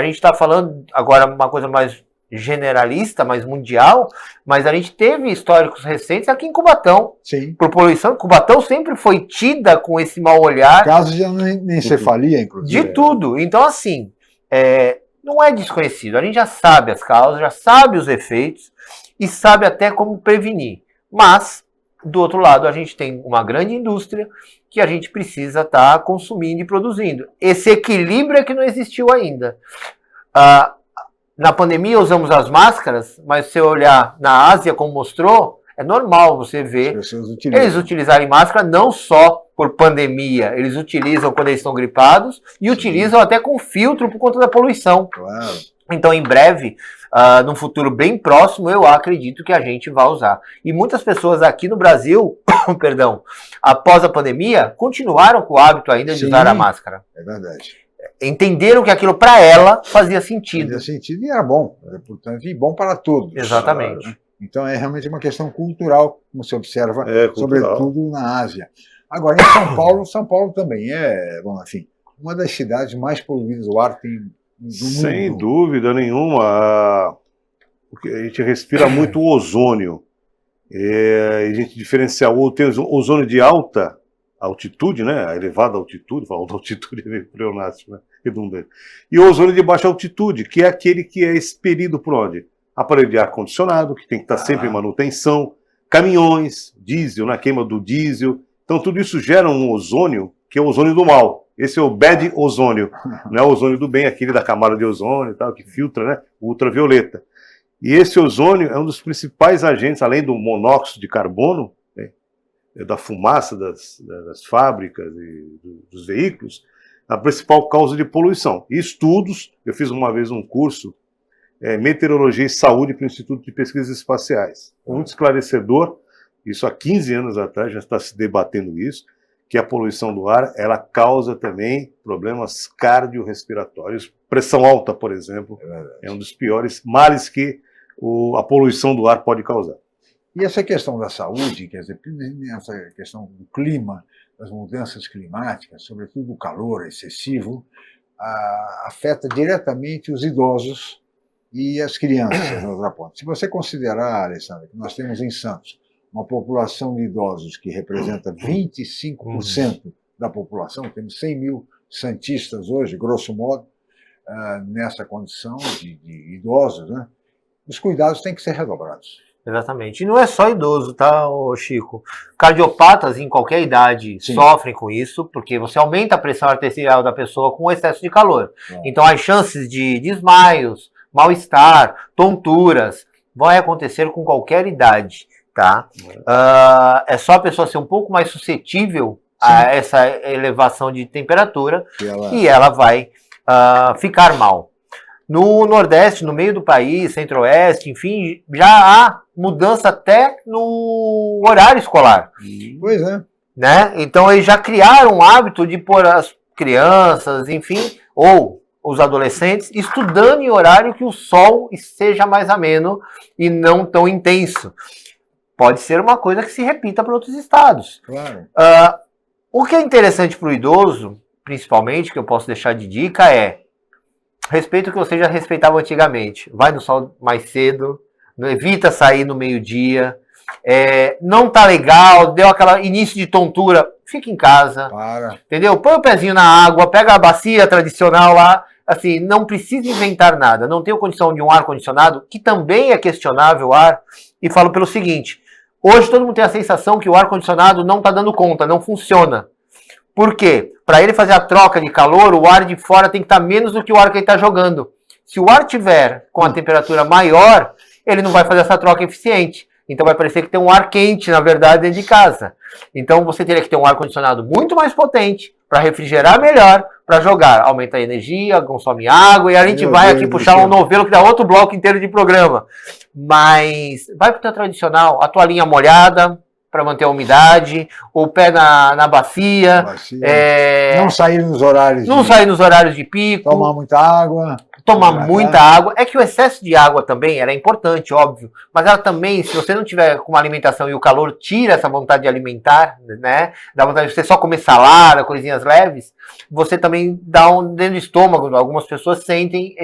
está falando agora uma coisa mais generalista, mais mundial, mas a gente teve históricos recentes aqui em Cubatão. Sim. Por poluição. Cubatão sempre foi tida com esse mau olhar. Casos de anencefalia, inclusive. De tudo. Então, assim, não é desconhecido. A gente já sabe as causas, já sabe os efeitos e sabe até como prevenir. Mas, do outro lado, a gente tem uma grande indústria que a gente precisa estar consumindo e produzindo. Esse equilíbrio é que não existiu ainda. Na pandemia usamos as máscaras, mas se você olhar na Ásia, como mostrou, é normal você ver eles utilizarem máscara não só por pandemia, eles utilizam quando eles estão gripados e utilizam até com filtro por conta da poluição. Claro. Então, em breve, num futuro bem próximo, eu acredito que a gente vai usar. E muitas pessoas aqui no Brasil, perdão, após a pandemia, continuaram com o hábito ainda de usar a máscara. É verdade. Entenderam que aquilo para ela fazia sentido. Fazia sentido e era bom, portanto, e bom para todos. Exatamente. Claro, né? Então é realmente uma questão cultural, como se observa, sobretudo na Ásia. Agora, em São Paulo também enfim, uma das cidades mais poluídas do ar do mundo. Sem dúvida nenhuma. Porque a gente respira muito o ozônio. A gente diferencia tem o ozônio de alta altitude, né? A elevada altitude, falando altitude é meio pleonástico, né? Redundante. E o ozônio de baixa altitude, que é aquele que é expelido por onde? Aparelho de ar-condicionado, que tem que estar sempre em manutenção, caminhões, diesel, na queima do diesel. Então tudo isso gera um ozônio, que é o ozônio do mal. Esse é o bad ozônio, não é o ozônio do bem, aquele da camada de ozônio e tal, que filtra, né? O ultravioleta. E esse ozônio é um dos principais agentes, além do monóxido de carbono, da fumaça das fábricas e dos veículos, a principal causa de poluição. E estudos, eu fiz uma vez um curso, Meteorologia e Saúde para o Instituto de Pesquisas Espaciais, muito esclarecedor, isso há 15 anos atrás já está se debatendo isso, que a poluição do ar, ela causa também problemas cardiorrespiratórios. Pressão alta, por exemplo, é um dos piores males que a poluição do ar pode causar. E essa questão da saúde, quer dizer, essa questão do clima, das mudanças climáticas, sobretudo o calor excessivo, afeta diretamente os idosos e as crianças, na outra ponta. Se você considerar, Alessandra, que nós temos em Santos uma população de idosos que representa 25% da população, temos 100 mil santistas hoje, grosso modo, nessa condição de idosos, né? Os cuidados têm que ser redobrados. Exatamente. E não é só idoso, tá, Chico? Cardiopatas em qualquer idade sofrem com isso, porque você aumenta a pressão arterial da pessoa com excesso de calor. Então as chances de desmaios, mal-estar, tonturas, vão acontecer com qualquer idade, tá? É só a pessoa ser um pouco mais suscetível a essa elevação de temperatura e ela vai ficar mal. No Nordeste, no meio do país, Centro-Oeste, enfim, já há mudança até no horário escolar. Pois é. Né? Então eles já criaram o hábito de pôr as crianças, enfim, ou os adolescentes, estudando em horário que o sol seja mais ameno e não tão intenso. Pode ser uma coisa que se repita para outros estados. Claro. O que é interessante para o idoso, principalmente, que eu posso deixar de dica, é respeito que você já respeitava antigamente. Vai no sol mais cedo, evita sair no meio-dia, não tá legal, deu aquele início de tontura, fica em casa. Entendeu? Põe o pezinho na água, pega a bacia tradicional lá, assim, não precisa inventar nada. Não tenho condição de um ar-condicionado, que também é questionável o ar, e falo pelo seguinte, hoje todo mundo tem a sensação que o ar-condicionado não tá dando conta, não funciona. Por quê? Para ele fazer a troca de calor, o ar de fora tem que estar menos do que o ar que ele está jogando. Se o ar tiver com a temperatura maior, ele não vai fazer essa troca eficiente. Então vai parecer que tem um ar quente, na verdade, dentro de casa. Então você teria que ter um ar-condicionado muito mais potente para refrigerar melhor, para jogar. Aumenta a energia, consome água e a gente vai aqui puxar um novelo que dá outro bloco inteiro de programa. Mas vai para o teu tradicional, a toalhinha molhada, para manter a umidade, o pé na bacia. Não sair nos horários. Sair nos horários de pico. Tomar muita água. Tomar muita água. É que o excesso de água também ela é importante, óbvio. Mas ela também, se você não tiver com uma alimentação e o calor tira essa vontade de alimentar, né? Dá vontade de você só comer salada, coisinhas leves, você também dá dentro do estômago. Algumas pessoas sentem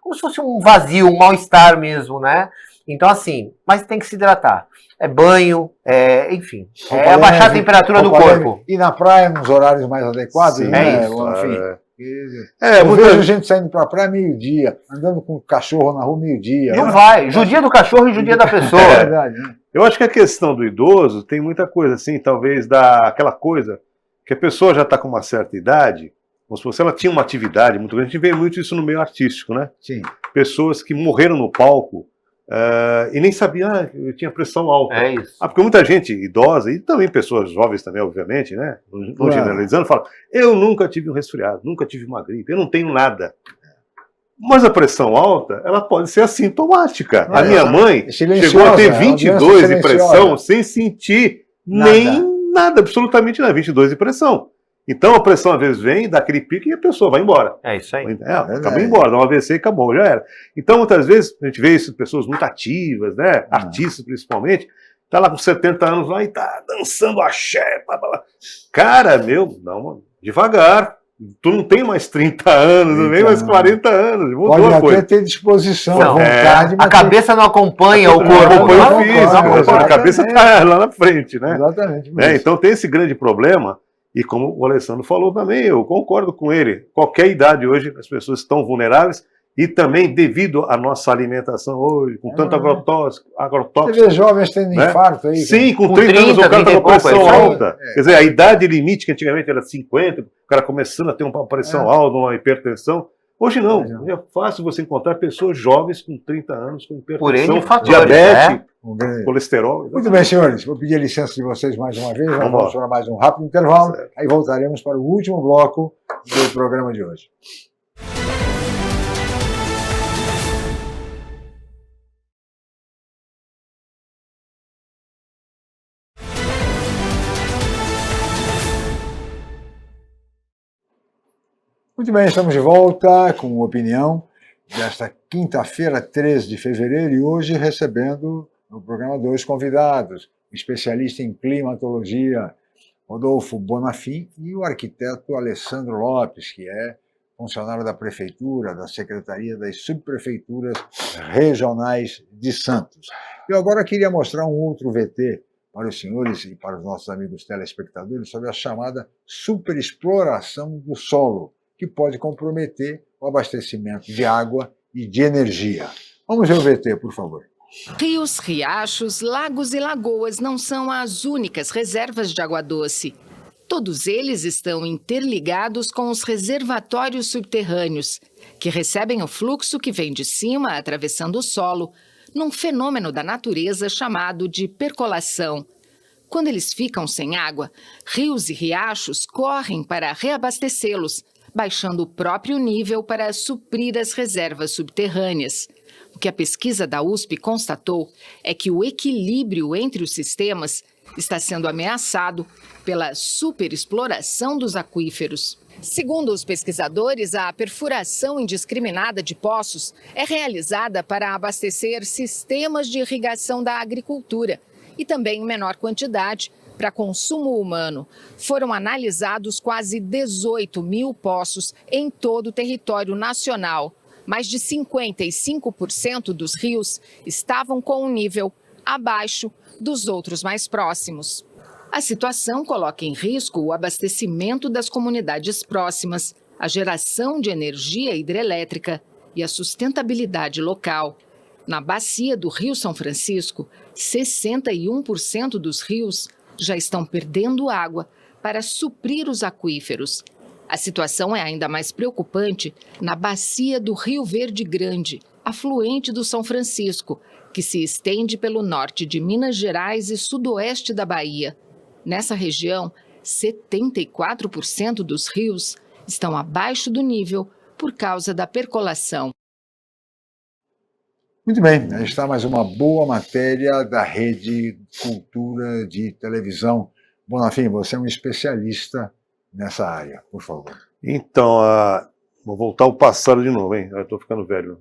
como se fosse um vazio, um mal-estar mesmo, né? Então assim, mas tem que se hidratar. É banho, enfim. Abaixar a temperatura do corpo. E na praia, nos horários mais adequados, sim, né? Enfim. Eu vejo gente saindo pra praia meio-dia, andando com o cachorro na rua meio-dia. Não vai. Judia do cachorro e judia da pessoa. É verdade, né? Eu acho que a questão do idoso tem muita coisa assim, talvez aquela coisa que a pessoa já está com uma certa idade, como se fosse ela tinha uma atividade muito grande, a gente vê muito isso no meio artístico, né? Sim. Pessoas que morreram no palco e nem sabiam, eu tinha pressão alta. É isso. Porque muita gente idosa, e também pessoas jovens também, obviamente, né? Não generalizando, fala, eu nunca tive um resfriado, nunca tive uma gripe, eu não tenho nada. Mas a pressão alta, ela pode ser assintomática. A minha mãe chegou a ter 22 de pressão sem sentir nada, absolutamente nada, 22 de pressão. Então a pressão às vezes vem, dá aquele pico e a pessoa vai embora. É isso aí. Acabou embora, dá um AVC e acabou, já era. Então muitas vezes a gente vê isso, pessoas muito ativas, né? Artistas principalmente, tá lá com 70 anos lá e tá dançando axé. Cara, devagar. Tu não tem mais 30 anos, não tem mais 40 anos. Mudou a coisa. Pode até ter disposição, vontade. A cabeça não acompanha o corpo. A cabeça está lá na frente, né? Exatamente. Então tem esse grande problema. E como o Alessandro falou também, eu concordo com ele. Qualquer idade hoje, as pessoas estão vulneráveis e também devido à nossa alimentação hoje, com tanto agrotóxico. Você vê jovens tendo infarto aí. Sim, com 30 anos o cara está com pressão alta. Quer dizer, a idade limite, que antigamente era 50, o cara começando a ter uma pressão alta, uma hipertensão. Hoje não. É fácil você encontrar pessoas jovens com 30 anos com hipertensão, diabetes, colesterol. Muito bem, senhores. Vou pedir a licença de vocês mais uma vez. Vamos para mais um rápido intervalo. Aí voltaremos para o último bloco do programa de hoje. Muito bem, estamos de volta com opinião desta quinta-feira, 13 de fevereiro, e hoje recebendo no programa 2 convidados, o especialista em climatologia, Rodolfo Bonafim, e o arquiteto Alessandro Lopes, que é funcionário da Prefeitura, da Secretaria das Subprefeituras Regionais de Santos. Eu agora queria mostrar um outro VT para os senhores e para os nossos amigos telespectadores sobre a chamada superexploração do solo, que pode comprometer o abastecimento de água e de energia. Vamos ver o VT, por favor. Rios, riachos, lagos e lagoas não são as únicas reservas de água doce. Todos eles estão interligados com os reservatórios subterrâneos, que recebem o fluxo que vem de cima, atravessando o solo, num fenômeno da natureza chamado de percolação. Quando eles ficam sem água, rios e riachos correm para reabastecê-los, baixando o próprio nível para suprir as reservas subterrâneas. O que a pesquisa da USP constatou é que o equilíbrio entre os sistemas está sendo ameaçado pela superexploração dos aquíferos. Segundo os pesquisadores, a perfuração indiscriminada de poços é realizada para abastecer sistemas de irrigação da agricultura e também em menor quantidade para consumo humano. Foram analisados quase 18 mil poços em todo o território nacional. Mais de 55% dos rios estavam com um nível abaixo dos outros mais próximos. A situação coloca em risco o abastecimento das comunidades próximas, a geração de energia hidrelétrica e a sustentabilidade local. Na bacia do Rio São Francisco, 61% dos rios já estão perdendo água para suprir os aquíferos. A situação é ainda mais preocupante na bacia do Rio Verde Grande, afluente do São Francisco, que se estende pelo norte de Minas Gerais e sudoeste da Bahia. Nessa região, 74% dos rios estão abaixo do nível por causa da percolação. Muito bem, aí está mais uma boa matéria da Rede Cultura de Televisão. Bonafim, você é um especialista nessa área, por favor. Então, vou voltar ao passado de novo, hein? Eu estou ficando velho.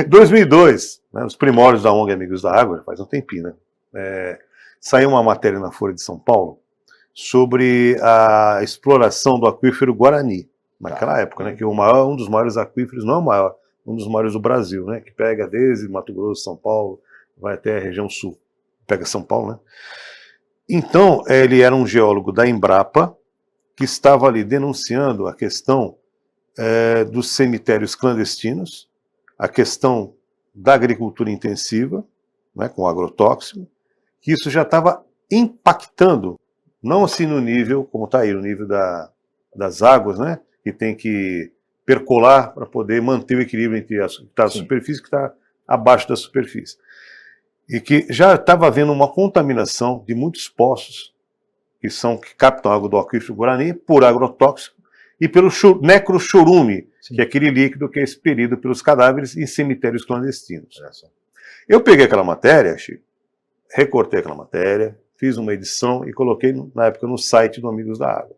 2002, né, os primórdios da ONG Amigos da Água, faz um tempinho, né? Saiu uma matéria na Folha de São Paulo sobre a exploração do aquífero Guarani, naquela época, né? Que um dos maiores aquíferos, não é o maior, um dos maiores do Brasil, né? Que pega desde Mato Grosso, São Paulo, vai até a região sul, pega São Paulo, né? Então, ele era um geólogo da Embrapa, que estava ali denunciando a questão dos cemitérios clandestinos, a questão da agricultura intensiva, né, com agrotóxico, que isso já estava impactando, não assim no nível, como está aí, no nível das águas, né, que tem que percolar para poder manter o equilíbrio entre a que está na superfície e que está abaixo da superfície. E que já estava havendo uma contaminação de muitos poços que captam água do aquífero Guarani por agrotóxico e pelo necrochorume, que é aquele líquido que é expelido pelos cadáveres em cemitérios clandestinos. Eu peguei aquela matéria, Chico, recortei aquela matéria, fiz uma edição e coloquei, na época, no site do Amigos da Água.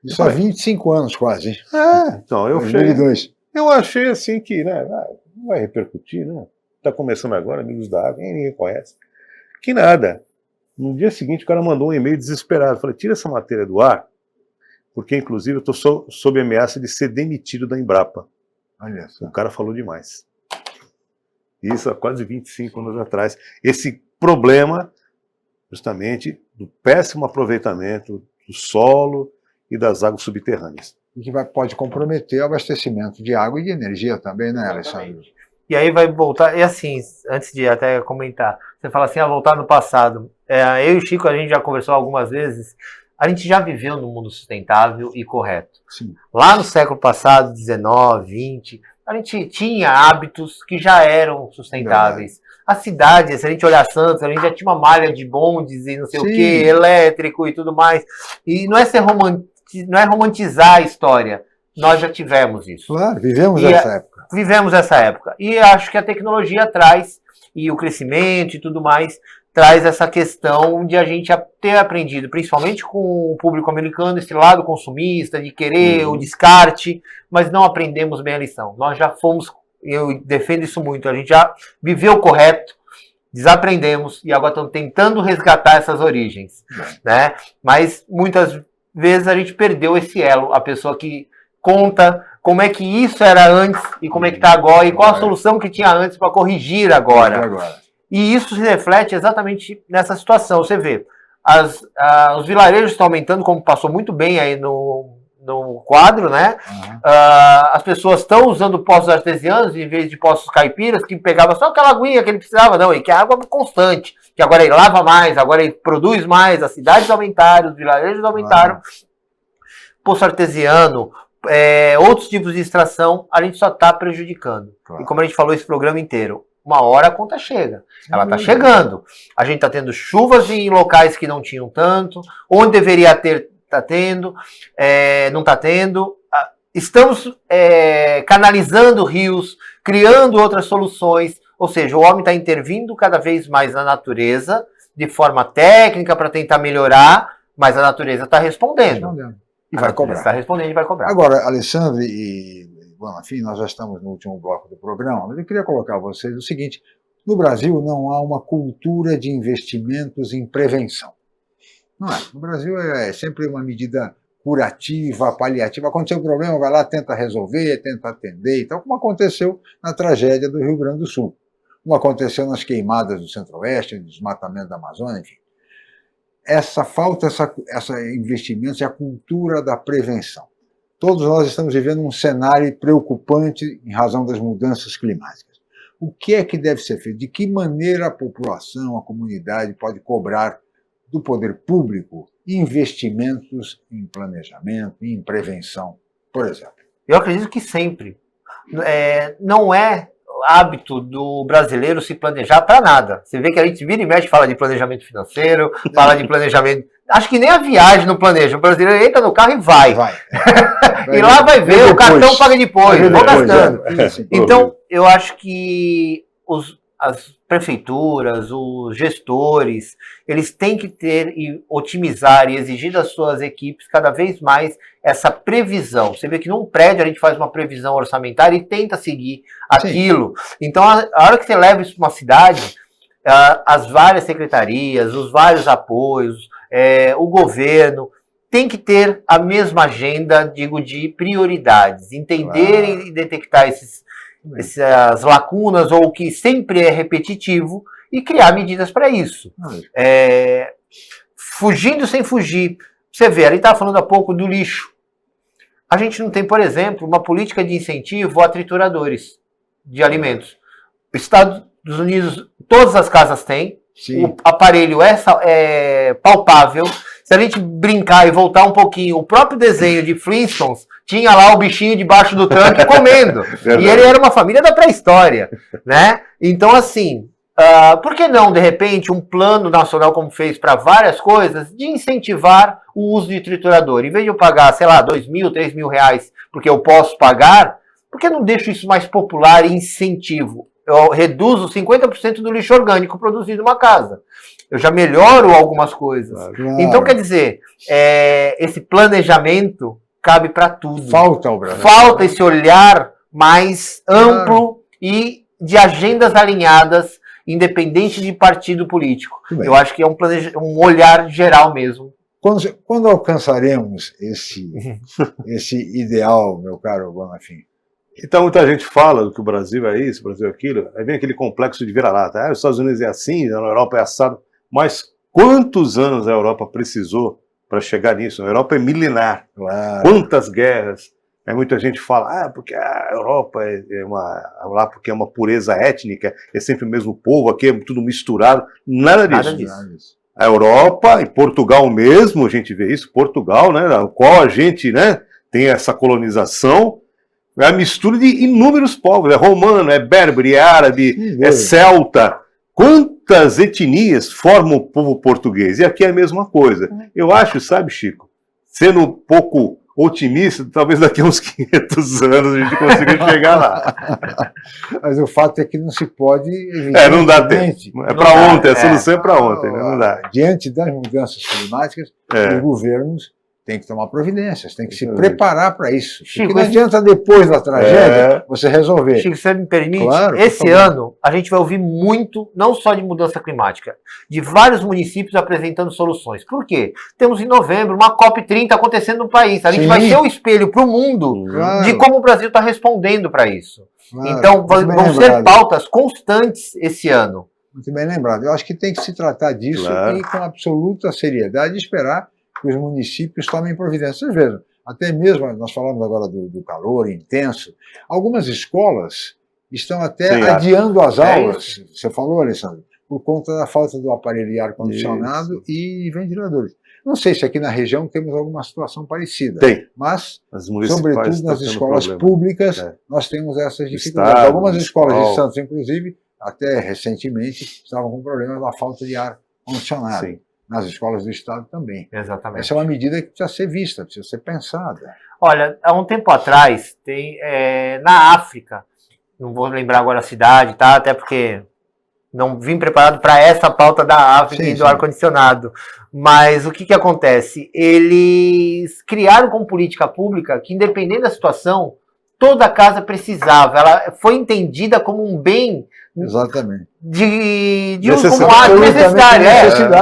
Isso há 25 anos quase. Então, 2002. Eu achei assim que, né, não vai repercutir, né? Está começando agora, Amigos da Água, ninguém conhece. Que nada. No dia seguinte, o cara mandou um e-mail desesperado. Falei, tira essa matéria do ar, porque, inclusive, eu estou sob ameaça de ser demitido da Embrapa. Olha só. O cara falou demais. Isso há quase 25 anos atrás. Esse problema, justamente, do péssimo aproveitamento do solo e das águas subterrâneas. E que pode comprometer o abastecimento de água e de energia também, né, Alessandro? E aí vai voltar, e assim, antes de até comentar, você fala assim, voltar no passado. Eu e o Chico, a gente já conversou algumas vezes, a gente já viveu num mundo sustentável e correto. Sim. Lá no século passado, 19, 20, a gente tinha hábitos que já eram sustentáveis. A cidade, se a gente olhar Santos, a gente já tinha uma malha de bondes e não sei o que, elétrico e tudo mais. E não é romantizar a história. Nós já tivemos isso. Claro, vivemos essa época. Vivemos essa época. E acho que a tecnologia traz, e o crescimento e tudo mais, traz essa questão de a gente ter aprendido, principalmente com o público americano, esse lado consumista, de querer o descarte, mas não aprendemos bem a lição. Nós já fomos, eu defendo isso muito, a gente já viveu o correto, desaprendemos e agora estamos tentando resgatar essas origens, né? Mas muitas vezes a gente perdeu esse elo, a pessoa que conta como é que isso era antes e como é que está agora e qual a solução que tinha antes para corrigir agora. E isso se reflete exatamente nessa situação. Você vê, os vilarejos estão aumentando, como passou muito bem aí no quadro, né? As pessoas estão usando poços artesianos em vez de poços caipiras, que pegava só aquela aguinha que ele precisava, não, e que é água constante, que agora ele lava mais, agora ele produz mais, as cidades aumentaram, os vilarejos aumentaram. Poço artesiano, outros tipos de extração, a gente só está prejudicando. E como a gente falou esse programa inteiro, uma hora a conta chega. Ela está chegando. A gente está tendo chuvas em locais que não tinham tanto, onde deveria ter, está tendo, não está tendo. Estamos canalizando rios, criando outras soluções, ou seja, o homem está intervindo cada vez mais na natureza, de forma técnica, para tentar melhorar, mas a natureza está respondendo. E vai cobrar. Está respondendo e vai cobrar. Agora, Alessandro e Bonafim, nós já estamos no último bloco do programa, mas eu queria colocar a vocês o seguinte: no Brasil não há uma cultura de investimentos em prevenção. Não é. No Brasil é sempre uma medida curativa, paliativa. Aconteceu um problema, vai lá, tenta resolver, tenta atender, então, como aconteceu na tragédia do Rio Grande do Sul, como aconteceu nas queimadas do Centro-Oeste, no desmatamento da Amazônia, enfim. Falta investimentos e a cultura da prevenção. Todos nós estamos vivendo um cenário preocupante em razão das mudanças climáticas. O que é que deve ser feito? De que maneira a população, a comunidade pode cobrar do poder público investimentos em planejamento, em prevenção, por exemplo? Eu acredito que sempre. Não é hábito do brasileiro se planejar para nada. Você vê que a gente vira e mexe, fala de planejamento financeiro, fala de planejamento... Acho que nem a viagem não planeja. O brasileiro entra no carro e vai. E lá vai ver, o cartão paga depois, vou gastando. Então, eu acho que as prefeituras, os gestores, eles têm que ter e otimizar e exigir das suas equipes cada vez mais essa previsão. Você vê que num prédio a gente faz uma previsão orçamentária e tenta seguir aquilo. Então, a hora que você leva isso para uma cidade, as várias secretarias, os vários apoios, o governo tem que ter a mesma agenda, digo, de prioridades, entender e detectar essas lacunas ou o que sempre é repetitivo e criar medidas para isso. Fugindo sem fugir. Você vê, a gente estava falando há pouco do lixo. A gente não tem, por exemplo, uma política de incentivo a trituradores de alimentos. Os Estados Unidos, todas as casas têm. Sim. O aparelho é palpável. Se a gente brincar e voltar um pouquinho, o próprio desenho de Flintstones tinha lá o bichinho debaixo do tanque comendo. E ele era uma família da pré-história, né? Então, assim, por que não, de repente, um plano nacional, como fez para várias coisas, de incentivar o uso de triturador? Em vez de eu pagar, sei lá, R$2.000, R$3.000, porque eu posso pagar, por que não deixo isso mais popular e incentivo? Eu reduzo 50% do lixo orgânico produzido numa casa. Eu já melhoro algumas coisas. Claro. Então, quer dizer, esse planejamento cabe para tudo. Falta esse olhar mais amplo e de agendas alinhadas, independente de partido político. Eu acho que é um olhar geral mesmo. Quando alcançaremos esse ideal, meu caro Bonafim? Então, muita gente fala do que o Brasil é isso, o Brasil é aquilo, aí vem aquele complexo de vira-lata. Os Estados Unidos é assim, a Europa é assado. Mas quantos anos a Europa precisou para chegar nisso? A Europa é milenar. Claro. Quantas guerras? Aí muita gente fala, porque a Europa lá porque é uma pureza étnica, é sempre o mesmo povo, aqui é tudo misturado. Nada disso. A Europa, e Portugal mesmo, a gente vê isso, Portugal, né, na qual a gente, né, tem essa colonização, é a mistura de inúmeros povos, é romano, é berbere, é árabe, é celta. Quantas etnias formam o povo português? E aqui é a mesma coisa. Eu acho, sabe, Chico, sendo um pouco otimista, talvez daqui a uns 500 anos a gente consiga chegar lá. Mas o fato é que não se pode... Não dá tempo. É para ontem, a solução é para ontem, né? Não dá. Diante das mudanças climáticas, os governos têm que tomar providências, têm que se preparar para isso. Chico, porque não adianta depois da tragédia você resolver. Chico, você me permite? Claro, esse ano a gente vai ouvir muito, não só de mudança climática, de vários municípios apresentando soluções. Por quê? Temos em novembro uma COP30 acontecendo no país. A gente vai ser o espelho para o mundo de como o Brasil está respondendo para isso. Então vão ser pautas constantes esse ano. Muito bem lembrado. Eu acho que tem que se tratar disso e com absoluta seriedade esperar que os municípios tomem providência. Vocês vejam, até mesmo, nós falamos agora do calor intenso, algumas escolas estão até adiando as aulas, você falou, Alessandro, por conta da falta do aparelho de ar-condicionado e ventiladores. Não sei se aqui na região temos alguma situação parecida, mas, sobretudo nas escolas públicas, nós temos essas dificuldades. Algumas escolas de Santos, inclusive, até recentemente, estavam com problemas da falta de ar-condicionado. Nas escolas do Estado também. Exatamente. Essa é uma medida que precisa ser vista, precisa ser pensada. Olha, há um tempo atrás, na África, não vou lembrar agora a cidade, tá? Até porque não vim preparado para essa pauta da África e do ar-condicionado. Mas o que acontece? Eles criaram como política pública que, independente da situação, toda casa precisava. Ela foi entendida como um bem... Exatamente.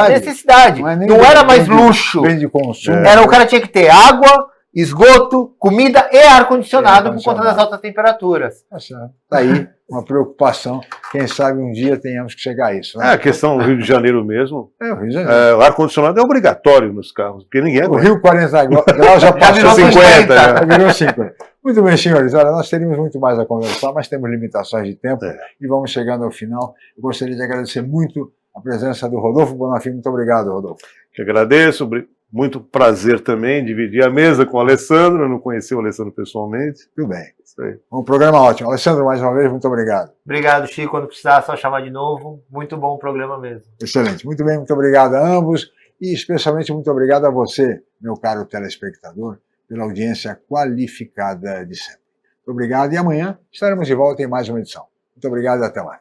Necessidade. Não era mais luxo. Bem de consumo. O cara tinha que ter água, esgoto, comida e ar-condicionado por conta das altas temperaturas. Está aí uma preocupação. Quem sabe um dia tenhamos que chegar a isso. Né? A questão do Rio de Janeiro mesmo. O Rio de Janeiro. O ar-condicionado é obrigatório nos carros, porque ninguém aguenta. O Rio 40 graus já passou 50. Já virou 50. Muito bem, senhores. Olha, nós teríamos muito mais a conversar, mas temos limitações de tempo e vamos chegando ao final. Eu gostaria de agradecer muito a presença do Rodolfo Bonafim. Muito obrigado, Rodolfo. Que agradeço. Muito prazer também dividir a mesa com o Alessandro. Eu não conheci o Alessandro pessoalmente. Tudo bem. Isso aí. Um programa ótimo. Alessandro, mais uma vez, muito obrigado. Obrigado, Chico. Quando precisar, só chamar de novo. Muito bom o programa mesmo. Excelente. Muito bem, muito obrigado a ambos. E especialmente muito obrigado a você, meu caro telespectador, pela audiência qualificada de sempre. Muito obrigado e amanhã estaremos de volta em mais uma edição. Muito obrigado e até lá.